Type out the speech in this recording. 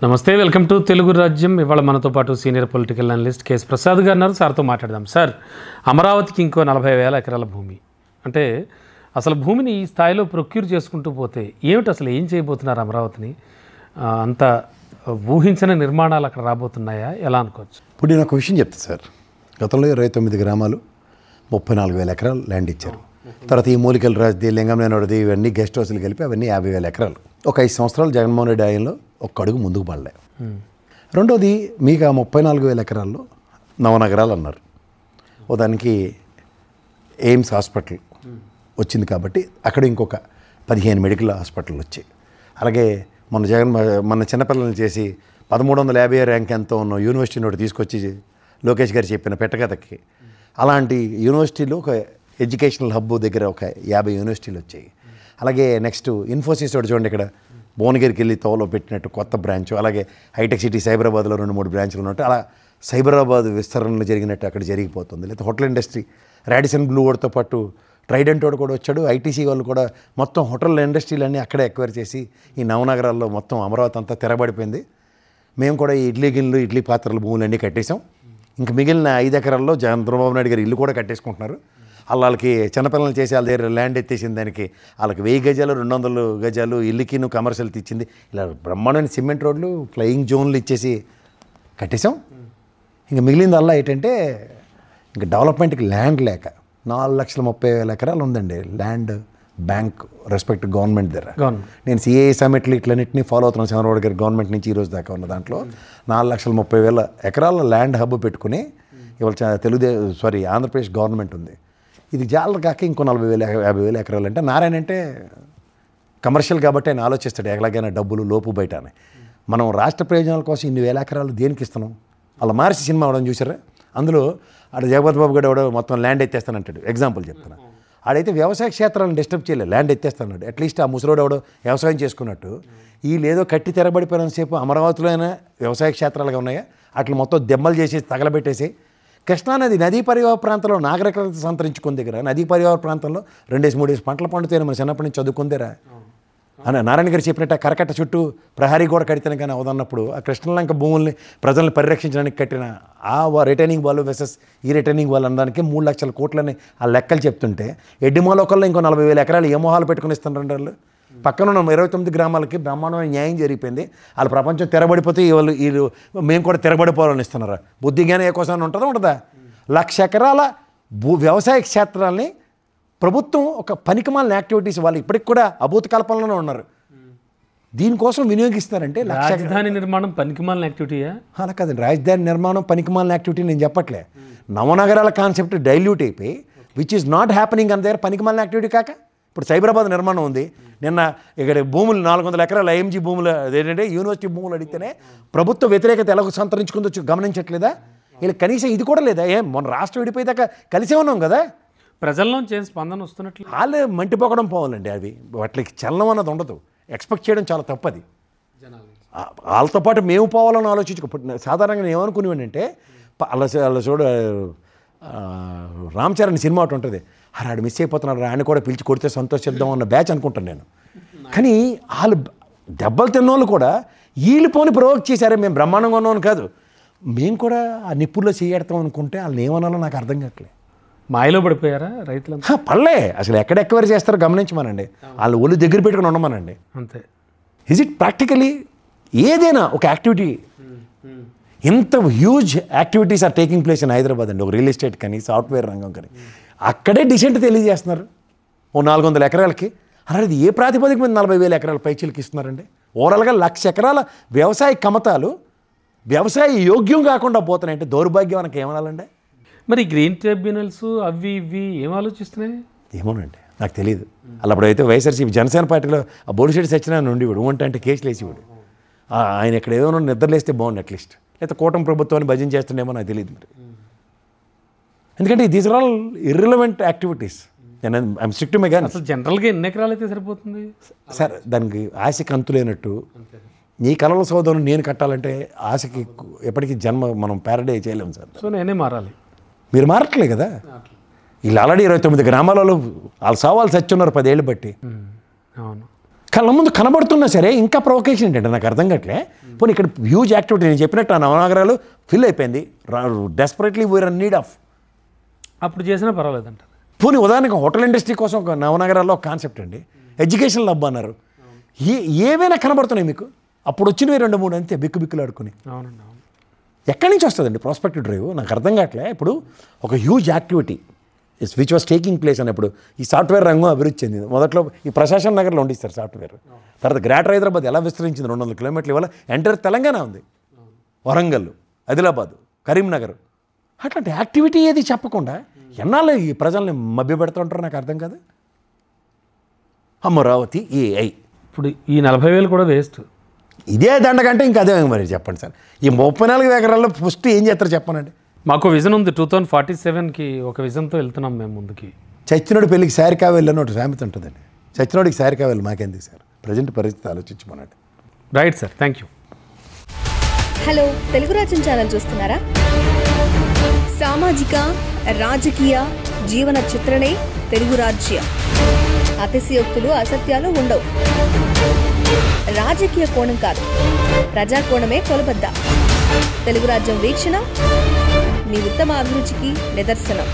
నమస్తే, welcome to Telugu రాజ్యం. ఇవాళ మనతో పాటు senior political analyst KS Prasad గారు ఉన్నారు. సార్తో మాట్లాడదాం. సార్, అమరావతికి ఇంకో 40,000 ఎకరాల భూమి అంటే అసలు భూమిని ఈ స్థాయిలో ప్రొక్యూర్ చేసుకుంటూ పోతే ఏమిటి, అసలు ఏం చేయబోతున్నారు అమరావతిని? అంత ఊహించిన నిర్మాణాలు అక్కడ రాబోతున్నాయా, ఎలా అనుకోవచ్చు? ఇప్పుడు నేను ఒక విషయం చెప్తాను సార్. గతంలో 29 గ్రామాలు 34,000 ఎకరాలు ల్యాండ్ ఇచ్చారు. తర్వాత ఈ మూలికల రాజుది, లింగంనేనోడిది, ఇవన్నీ గెస్ట్ హౌస్లు కలిపి అవన్నీ 50,000 ఎకరాలు. ఒక 5 సంవత్సరాలు జగన్మోహన్ రెడ్డి ఆయనలో ఒక్క అడుగు ముందుకు పడలే. రెండోది, మీకు ఆ 34,000 ఎకరాల్లో నవనగరాలు అన్నారు. దానికి ఎయిమ్స్ హాస్పిటల్ వచ్చింది కాబట్టి అక్కడ ఇంకొక 15 మెడికల్ హాస్పిటల్ వచ్చాయి. అలాగే మన చిన్నపిల్లల్ని చేసి 1350 ర్యాంక్ ఎంతో ఉన్న యూనివర్సిటీ నోటి తీసుకొచ్చి లోకేష్ గారు చెప్పిన పెట్టకథకి అలాంటి యూనివర్సిటీలు ఒక ఎడ్యుకేషనల్ హబ్ దగ్గర ఒక 50 యూనివర్సిటీలు వచ్చాయి. అలాగే నెక్స్ట్ ఇన్ఫోసిస్ ఒకటి చూడండి, ఇక్కడ భువనగిరికి వెళ్ళి తోలో పెట్టినట్టు కొత్త బ్రాంచ్. అలాగే హైటెక్ సిటీ సైబరాబాద్లో 2-3 బ్రాంచ్లు ఉన్నట్టు అలా సైబరాబాద్ విస్తరణలు జరిగినట్టు అక్కడ జరిగిపోతుంది. లేకపోతే హోటల్ ఇండస్ట్రీ రాడిసన్ బ్లూ వాడితో పాటు ట్రైడెంట్ వాడు కూడా వచ్చాడు. ఐటీసీ వాళ్ళు కూడా మొత్తం హోటల్ ఇండస్ట్రీలన్నీ అక్కడే ఎక్వైర్ చేసి ఈ నవనగరాల్లో మొత్తం అమరావతి అంతా తెరబడిపోయింది. మేము కూడా ఈ ఇడ్లీ గిన్నెలు, ఇడ్లీ పాత్రలు భూములన్నీ కట్టేసాం. ఇంకా మిగిలిన 5 ఎకరాల్లో చంద్రబాబు నాయుడు గారు ఇల్లు కూడా కట్టేసుకుంటున్నారు. వాళ్ళకి చిన్నపిల్లలు చేసి వాళ్ళ దగ్గర ల్యాండ్ ఎత్తేసింది, దానికి వాళ్ళకి 1000 గజాలు 200 గజాలు ఇల్లుకిను కమర్షియల్ ఇచ్చింది. ఇలా బ్రహ్మాండమైన సిమెంట్ రోడ్లు, ఫ్లయింగ్ జోన్లు ఇచ్చేసి కట్టేసాం. ఇంకా మిగిలిందల్లా ఏంటంటే ఇంకా డెవలప్మెంట్కి ల్యాండ్ లేక 4,30,000 ఎకరాలు ఉందండి ల్యాండ్ బ్యాంక్ రెస్పెక్ట్ గవర్నమెంట్ దగ్గర. నేను సిఏఏ సమిట్లు ఇట్లన్నింటినీ ఫాలో అవుతున్నాను చంద్రబాబు గారి గవర్నమెంట్ నుంచి ఈ రోజు దాకా ఉన్న దాంట్లో 4,30,000 ఎకరాల ల్యాండ్ హబ్ పెట్టుకుని ఇవాళ ఆంధ్రప్రదేశ్ గవర్నమెంట్ ఉంది. ఇది జాల కాక ఇంకో 40,000-50,000 ఎకరాలు అంటే నారాయణ అంటే కమర్షియల్ కాబట్టి ఆయన ఆలోచిస్తాడు ఎలాగైనా డబ్బులు లోపు బయట అని. మనం రాష్ట్ర ప్రయోజనాల కోసం ఇన్ని వేల ఎకరాలు దేనికి ఇస్తున్నాం? అలా మార్చి సినిమా అవడం చూసారా? అందులో ఆడ జగపతి బాబు గడు ఎవడో మొత్తం ల్యాండ్ ఎత్తేస్తానంటాడు. ఎగ్జాంపుల్ చెప్తున్నా. ఆడైతే వ్యవసాయ క్షేత్రాలను డిస్టర్బ్ చేయలేదు, ల్యాండ్ ఎత్తేస్తాడు. అట్లీస్ట్ ఆ ముసలోడు ఎవడో వ్యవసాయం చేసుకున్నట్టు వీళ్ళేదో కట్టి తెరబడిపోయినంతసేపు అమరావతిలో అయినా వ్యవసాయ క్షేత్రాలుగా ఉన్నాయా అట్లా మొత్తం దెబ్బలు చేసి తగలబెట్టేసి కృష్ణానది నదీ పరివాహ ప్రాంతంలో నాగరికత సంతరించుకున్న దగ్గర నదీ పరివాహ ప్రాంతంలో 2-3 పంటలు పండుతాయని మన చిన్నప్పటి నుంచి చదువుకుందేరా అని నారాయణ గారు చెప్పినట్టు కరకట్ట చుట్టూ ప్రహారీ గోడ కడితేనే కానీ అవదన్నప్పుడు ఆ కృష్ణలంక భూముల్ని ప్రజల్ని పరిరక్షించడానికి కట్టిన ఆ రిటైనింగ్ వాల్ వెసెస్ ఈ రిటైనింగ్ వాల్ అనడానికి 3 లక్షల కోట్లని ఆ లెక్కలు చెప్తుంటే ఎడ్డిమోలోకల్లో ఇంకో 40,000 ఎకరాలు ఏ మొహాలు పెట్టుకుని ఇస్తున్నారు వాళ్ళు. పక్కన ఉన్న 29 గ్రామాలకి బ్రహ్మాండమైన న్యాయం జరిగిపోయింది. వాళ్ళ ప్రపంచం తెరబడిపోతే వీళ్ళు మేము కూడా తెరబడిపోవాలని ఇస్తున్నారా? బుద్ధిగానే ఏ కోసం ఉంటుందా ఉండదా? 1,00,000 ఎకరాల వ్యవసాయ క్షేత్రాలని ప్రభుత్వం ఒక పనికిమాలిన యాక్టివిటీస్ వాళ్ళు ఇప్పటికి కూడా అభూత కల్పనలోనే ఉన్నారు. దీనికోసం వినియోగిస్తారంటే రాజధాని నిర్మాణం పనికిమాలిన యాక్టివిటీయా? అలా కాదండి, రాజధాని నిర్మాణం పనికిమాలిన యాక్టివిటీ నేను చెప్పట్లే. నవనగరాల కాన్సెప్ట్ డైల్యూట్ అయిపోయి విచ్ ఈజ్ నాట్ హ్యాపెనింగ్ అన్న దగ్గర పనికిమాలిన యాక్టివిటీ కాక ఇప్పుడు సైబరాబాద్ నిర్మాణం ఉంది. నిన్న ఇక్కడ భూములు 400 ఎకరాల ఐఎంజీ భూములు అదేంటంటే యూనివర్సిటీ భూములు అడిగితేనే ప్రభుత్వ వ్యతిరేకత ఎలాగో సంతరించుకుందో గమనించట్లేదా? వీళ్ళకి కనీసం ఇది కూడా లేదా? మొన్న రాష్ట్రం విడిపోయేదాకా కలిసే ఉన్నాం కదా. ప్రజల్లోంచి ఏం స్పందన వస్తున్నట్లు వాళ్ళు మంటిపోకడం పోవాలండి. అవి వాటికి చలనం అన్నది ఉండదు. ఎక్స్పెక్ట్ చేయడం చాలా తప్పది. వాళ్ళతో పాటు మేము పోవాలని ఆలోచించుకో. సాధారణంగా నేను ఏమనుకునేవాడిని అంటే అలా చూడ రామ్ చరణ్ సినిమా ఒకటి ఉంటుంది, ఆడు మిస్ అయిపోతున్నాడు ఆయన కూడా పిలిచి కొడితే సంతోషిద్దాం అన్న బ్యాచ్ అనుకుంటాను నేను. కానీ వాళ్ళు దెబ్బలు తిన్నోళ్ళు కూడా వీళ్ళు పోని ప్రవోక్ చేశారే మేము బ్రహ్మాండంగా ఉన్నామని కాదు, మేము కూడా ఆ నిప్పుల్లో చేయడతాం అనుకుంటే వాళ్ళని ఏమనాలో నాకు అర్థం కావట్లేదు. మాయలో పడిపోయారా రైతులంతా? పడలే, అసలు ఎక్కడ ఎక్వైర్ చేస్తారో గమనించమనండి, వాళ్ళు ఒళ్ళు దగ్గర పెట్టుకుని ఉండమనండి. అంతే. ఈజ్ ఇట్ ప్రాక్టికలీ ఏదైనా ఒక యాక్టివిటీ ఇంత huge activities are taking place in Hyderabad అండి. ఒక రియల్ ఎస్టేట్ కానీ సాఫ్ట్వేర్ రంగం కానీ అక్కడే డిసెంట్ తెలియజేస్తున్నారు ఓ 400 ఎకరాలకి. అలాంటిది ఏ ప్రాతిపదిక మీద 40,000 ఎకరాల పైచీలకి ఇస్తున్నారండి? ఓవరాల్గా 1,00,000 ఎకరాల వ్యవసాయ కమతాలు వ్యవసాయ యోగ్యం కాకుండా పోతున్నాయంటే దౌర్భాగ్యం మనకి ఏమనాలండి? మరి గ్రీన్ ట్రిబ్యునల్స్ అవి ఇవి ఏం ఆలోచిస్తున్నాయి ఏమోనండి, నాకు తెలియదు. అలా అప్పుడైతే వైఎస్ఆర్సీపీ జనసేన పార్టీలో ఆ బోడిశెట్టి సత్యనారాయణ ఉండేవాడు, అంటే కేసులు వేసేవాడు. ఆయన ఇక్కడ ఏమైనా నిద్రలేస్తే బాగుంది అట్లీస్ట్, లేకపోతే కూటమి ప్రభుత్వాన్ని భజన చేస్తుండేమో నాకు తెలియదు. మరి ఎందుకంటే these are all irrelevant activities. I'm strict to my gun. అసలు జనరల్గా ఎన్ని ఎకరాలు అయితే సరిపోతుంది సార్? దానికి ఆశకి అంతులేనట్టు నీ కళల సోదరుని నేను కట్టాలంటే ఆశకి ఎప్పటికీ మనం ప్యారడై చేయలేము సార్. సో నేనే మారాలి. మీరు మారట్లే కదా. వీళ్ళు ఆల్రెడీ 29 గ్రామాలలో వాళ్ళు సవాళ్ళు చచ్చున్నారు 10 ఏళ్ళు బట్టి. అవును. కళ్ళ ముందు కనబడుతున్నా సరే ఇంకా ప్రొవకేషన్ ఏంటంటే నాకు అర్థం కావట్లే. పోనీ ఇక్కడ హ్యూజ్ యాక్టివిటీ నేను చెప్పినట్టు ఆ నవనగరాలు ఫిల్ అయిపోయింది, desperately we are in need of. అప్పుడు చేసినా పర్వాలేదంట. పోనీ ఉదాహరణకు హోటల్ ఇండస్ట్రీ కోసం ఒక నవనగరాల్లో ఒక కాన్సెప్ట్ అండి, ఎడ్యుకేషన్ లబ్ అన్నారు. ఏవైనా కనబడుతున్నాయి మీకు, అప్పుడు వచ్చినవి 2-3 అంతే బిక్కులు ఆడుకుని. అవునండి, అవును. ఎక్కడి నుంచి వస్తుందండి ప్రాస్పెక్టివ్ డ్రైవ్? నాకు అర్థం కావట్లే. ఇప్పుడు ఒక huge activity which was taking place అన్నప్పుడు ఈ సాఫ్ట్వేర్ రంగం అభివృద్ధి చెందింది. మొదట్లో ఈ ప్రశాసన్ నగర్లో ఉండిస్తారు సాఫ్ట్వేర్, తర్వాత గ్రేటర్ హైదరాబాద్ ఎలా విస్తరించింది 200 కిలోమీటర్ల ఇవాళ ఎంటర్ తెలంగాణ ఉంది, వరంగల్, ఆదిలాబాద్, కరీంనగర్. అట్లాంటి యాక్టివిటీ ఏది చెప్పకుండా ఎన్నాళ్ళు ఈ ప్రజల్ని మభ్యపెడుతూ ఉంటారు నాకు అర్థం కాదు. అమరావతి ఏఐ ఇప్పుడు ఈ 40,000 కూడా వేస్ట్. ఇదే దండకంటే ఇంకా అదే మరి చెప్పండి సార్. ఈ 34 ఎకరాల్లో ఫస్ట్ ఏం చేస్తారు చెప్పనండి. మాకు విజన్ ఉంది, 2047కి ఒక విజన్తో వెళ్తున్నాం మేము ముందుకి. చచ్చినోడి పెళ్ళికి శారీ కావాలి అని ఒకటి సామెత ఉంటుందండి. చచ్చినోడికి శారీ కావాలి మాకెందుకు సార్, ప్రజెంట్ పరిస్థితి ఆలోచించమనండి. Right sir, thank you. Hello, Telugu Rajyam channel చూస్తున్నారా? సామాజిక రాజకీయ జీవన చిత్రణే తెలుగు రాజ్యం. అతిశయోక్తులు అసత్యాలు ఉండవు. రాజకీయ కోణం కాదు, ప్రజా కోణమే కొలబద్ద. తెలుగు రాజ్యం వీక్షణ మీ ఉత్తమ అభిరుచికి నిదర్శనం.